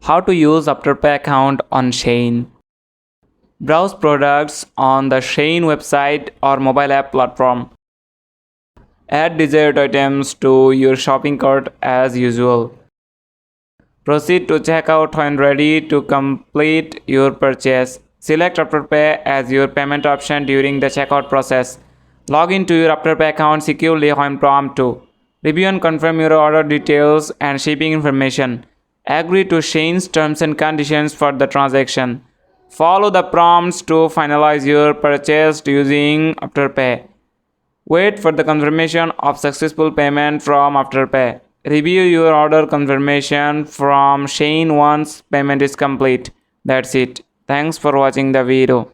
How to use Afterpay account on SHEIN. Browse products on the SHEIN website or mobile app platform. Add desired items to your shopping cart as usual. Proceed to checkout when ready to complete your purchase. Select Afterpay as your payment option during the checkout process. Log into your Afterpay account securely when prompted to. Review and confirm your order details and shipping information. Agree to SHEIN's terms and conditions for the transaction. Follow the prompts to finalize your purchase using Afterpay. Wait for the confirmation of successful payment from Afterpay. Review your order confirmation from SHEIN once payment is complete. That's it. Thanks for watching the video.